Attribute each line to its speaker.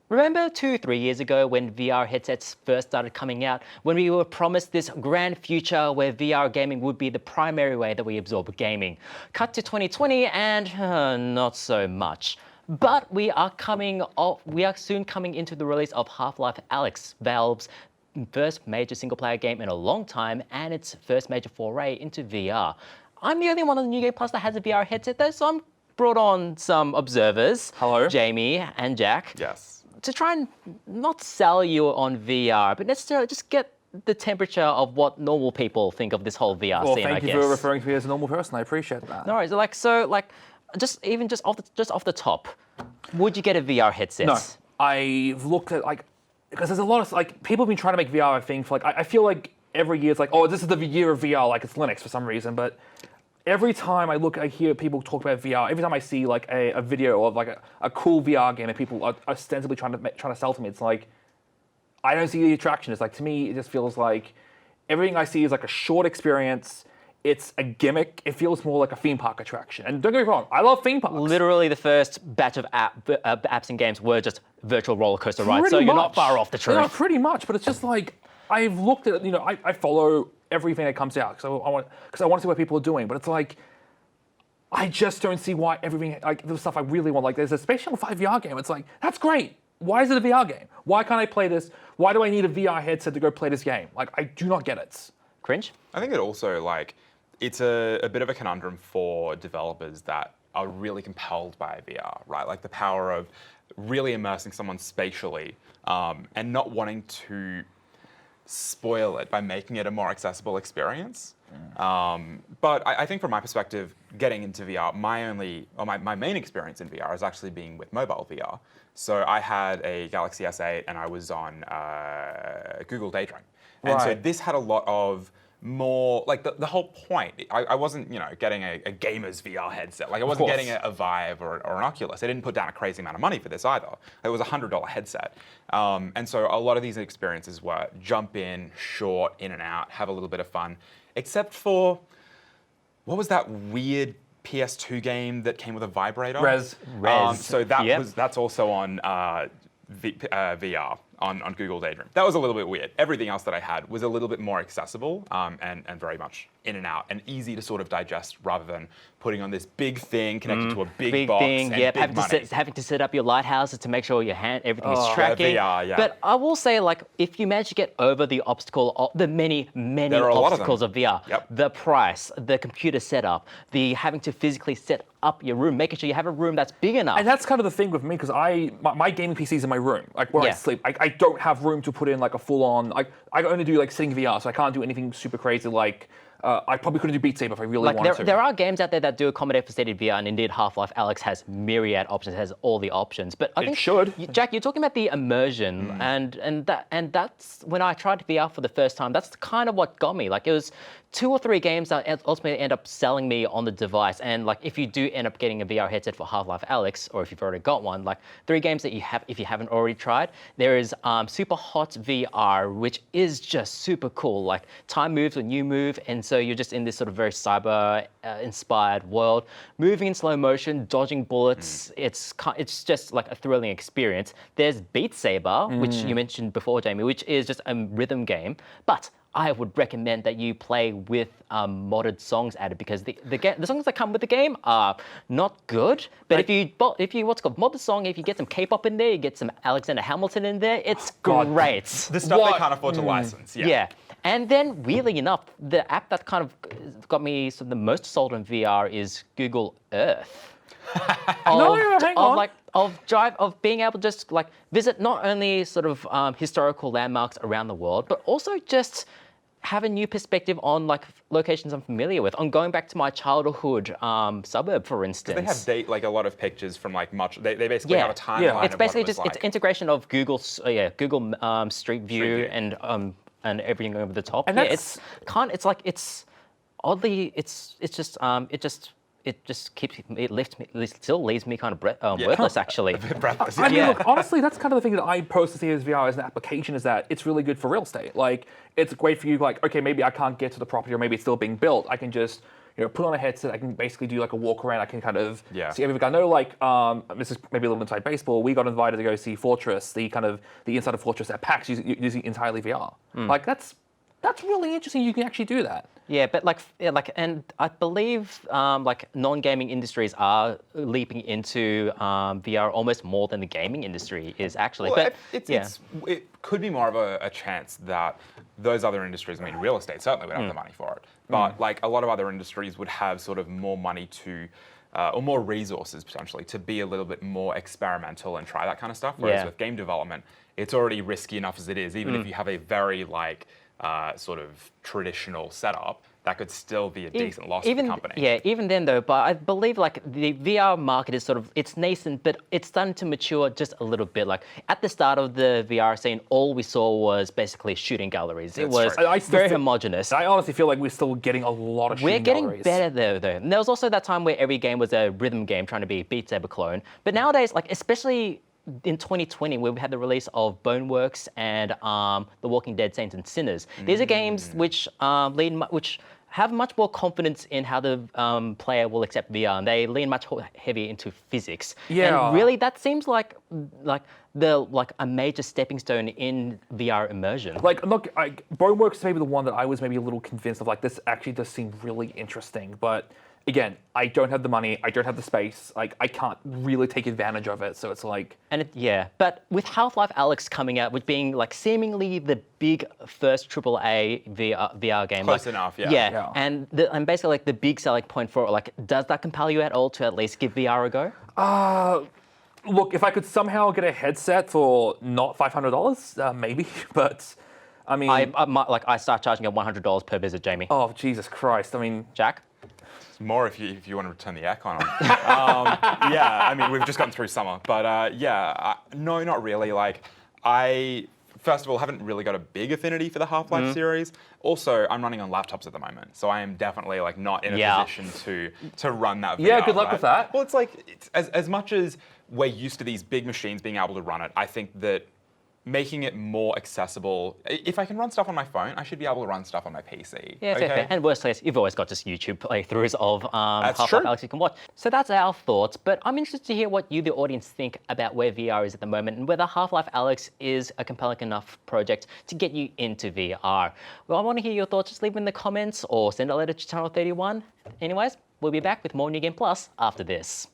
Speaker 1: Remember 3 years ago when VR headsets first started coming out, when we were promised this grand future where VR gaming would be the primary way that we absorb gaming? Cut to 2020 and not so much. But we are soon coming into the release of Half-Life Alyx, Valve's first major single-player game in a long time and its first major foray into VR. I'm the only one on the New Game Plus that has a VR headset though, so I'm brought on some observers.
Speaker 2: Hello.
Speaker 1: Jamie and Jack.
Speaker 3: Yes.
Speaker 1: To try and not sell you on VR, but necessarily just get the temperature of what normal people think of this whole VR
Speaker 2: Well,
Speaker 1: scene, I
Speaker 2: thank you
Speaker 1: guess.
Speaker 2: for referring to me as a normal person. I appreciate that.
Speaker 1: No worries. Just off the top, would you get a VR headset?
Speaker 2: No, I've looked at because there's a lot of people have been trying to make VR a thing for I feel like every year it's like, oh, this is the year of VR, like it's Linux for some reason, but every time I hear people talk about VR, every time I see like a video of like a cool VR game that people are ostensibly trying to sell to me, it's like I don't see the attraction. It's like, to me, it just feels like everything I see is like a short experience. It's a gimmick. It feels more like a theme park attraction. And don't get me wrong, I love theme parks.
Speaker 1: Literally, the first batch of apps and games were just virtual roller coaster rides,
Speaker 2: Pretty
Speaker 1: so you're
Speaker 2: much.
Speaker 1: not far off the truth.
Speaker 2: No, pretty much, but it's just like I've looked at I follow everything that comes out because I want to see what people are doing, but it's like I just don't see why everything the stuff I really want, like there's a Space Shuttle 5 VR game. It's like, that's great. Why is it a VR game? Why can't I play this? Why do I need a VR headset to go play this game? Like, I do not get it.
Speaker 1: Cringe?
Speaker 3: I think it also it's a bit of a conundrum for developers that are really compelled by VR, right? Like the power of really immersing someone spatially and not wanting to spoil it by making it a more accessible experience. But I think from my perspective, getting into VR, my main experience in VR is actually being with mobile VR. So I had a Galaxy S8 and I was on Google Daydream. And so this had a lot of more, like the whole point, I wasn't, getting a gamer's VR headset. Like I wasn't getting a Vive or an Oculus. I didn't put down a crazy amount of money for this either. It was a $100 headset. And so a lot of these experiences were jump in, short, in and out, have a little bit of fun. Except for, what was that weird PS2 game that came with a vibrator?
Speaker 2: Res.
Speaker 3: So that's also on VR. On Google Daydream. That was a little bit weird. Everything else that I had was a little bit more accessible and very much in and out and easy to sort of digest rather than putting on this big thing connected to a big box
Speaker 1: thing,
Speaker 3: and big money.
Speaker 1: Having to set up your lighthouses to make sure everything is tracking.
Speaker 3: Yeah, VR, yeah.
Speaker 1: But I will say, if you manage to get over the obstacle, the many obstacles of VR, the price, the computer setup, the having to physically set up your room, making sure you have a room that's big enough.
Speaker 2: And that's kind of the thing with me, because my gaming PC is in my room, like where I sleep. I don't have room to put in like a full-on, I only do like sitting VR, so I can't do anything super crazy like, I probably couldn't do Beat Saber if I really wanted to.
Speaker 1: There are games out there that do accommodate for stated VR, and indeed Half-Life Alyx has myriad options, has all the options. But I think Jack, you're talking about the immersion, and that's when I tried VR for the first time. That's kind of what got me. Like it was 2 or 3 games that ultimately end up selling me on the device. And like if you do end up getting a VR headset for Half-Life Alyx, or if you've already got one, like 3 games that you have, if you haven't already tried, there is Super Hot VR, which is just super cool. Like time moves when you move, and so you're just in this sort of very cyber-inspired world, moving in slow motion, dodging bullets. It's just like a thrilling experience. There's Beat Saber, which you mentioned before, Jamie, which is just a rhythm game, but I would recommend that you play with modded songs added, because the songs that come with the game are not good. But if you what's called mod the song, if you get some K-pop in there, you get some Alexander Hamilton in there, it's great.
Speaker 3: The stuff they can't afford to license. Yeah.
Speaker 1: And then, weirdly enough, the app that kind of got me the most sold on VR is Google Earth. Of being able to just like visit not only sort of historical landmarks around the world, but also just have a new perspective on like locations I'm familiar with. On going back to my childhood suburb, for instance.
Speaker 3: They have a lot of pictures from like much. They basically have a timeline.
Speaker 1: It's basically just
Speaker 3: like.
Speaker 1: It's integration of Google Street View and everything over the top.
Speaker 2: And
Speaker 1: it still leaves me kind of breathless, actually.
Speaker 3: Breathless.
Speaker 2: I mean, look, honestly, that's kind of the thing that I personally see as VR as an application, is that it's really good for real estate. Like, it's great for you, like, okay, maybe I can't get to the property, or maybe it's still being built. I can just put on a headset. I can basically do like a walk around. I can kind of
Speaker 3: Yeah.
Speaker 2: see everything. I know, like, this is maybe a little inside baseball. We got invited to go see Fortress, the inside of Fortress at PAX using entirely VR. Like, that's really interesting. You can actually do that.
Speaker 1: Yeah, but and I believe like non-gaming industries are leaping into VR almost more than the gaming industry is actually.
Speaker 3: Well,
Speaker 1: but
Speaker 3: it could be more of a chance that those other industries, I mean, real estate certainly would have the money for it, but like a lot of other industries would have sort of more money to, or more resources potentially to be a little bit more experimental and try that kind of stuff. Whereas with game development, it's already risky enough as it is, even if you have a very like sort of traditional setup, that could still be a decent loss for the company.
Speaker 1: Yeah, even then though, but I believe like the VR market is sort of, it's nascent, but it's starting to mature just a little bit. Like at the start of the VR scene, all we saw was basically shooting galleries. It was very homogenous.
Speaker 2: I honestly feel like we're still getting a lot of shooting galleries.
Speaker 1: We're getting better though. And there was also that time where every game was a rhythm game trying to be Beat Saber clone. But nowadays, like especially in 2020, where we had the release of Boneworks and The Walking Dead: Saints and Sinners. These are games which which have much more confidence in how the player will accept VR, and they lean much heavier into physics.
Speaker 2: Yeah.
Speaker 1: And really, that seems like a major stepping stone in VR immersion.
Speaker 2: Like, look, Boneworks is maybe the one that I was maybe a little convinced of. Like, this actually does seem really interesting, but again, I don't have the money, I don't have the space, like I can't really take advantage of it. So it's like,
Speaker 1: but with Half-Life Alyx coming out, with being like seemingly the big first AAA VR game,
Speaker 3: Close enough, yeah.
Speaker 1: Yeah, and basically like the big selling point for it, like, does that compel you at all to at least give VR a go?
Speaker 2: Look, if I could somehow get a headset for not $500, maybe, but I mean,
Speaker 1: I start charging at $100 per visit, Jamie.
Speaker 2: Oh Jesus Christ! I mean,
Speaker 1: Jack.
Speaker 3: More if you want to turn the aircon on. Yeah, I mean, we've just gotten through summer, but no, not really. Like, I, first of all, haven't really got a big affinity for the Half-Life series. Also, I'm running on laptops at the moment, so I am definitely like not in a position to run that VR.
Speaker 2: Yeah, good luck with that.
Speaker 3: Well, it's like, as much as we're used to these big machines being able to run it, I think that making it more accessible. If I can run stuff on my phone, I should be able to run stuff on my PC.
Speaker 1: Yeah, fair. And worst case, you've always got just YouTube playthroughs of Half-Life Alyx you can watch. So that's our thoughts, but I'm interested to hear what you, the audience, think about where VR is at the moment and whether Half-Life Alyx is a compelling enough project to get you into VR. Well, I want to hear your thoughts. Just leave them in the comments or send a letter to Channel 31. Anyways, we'll be back with more New Game Plus after this.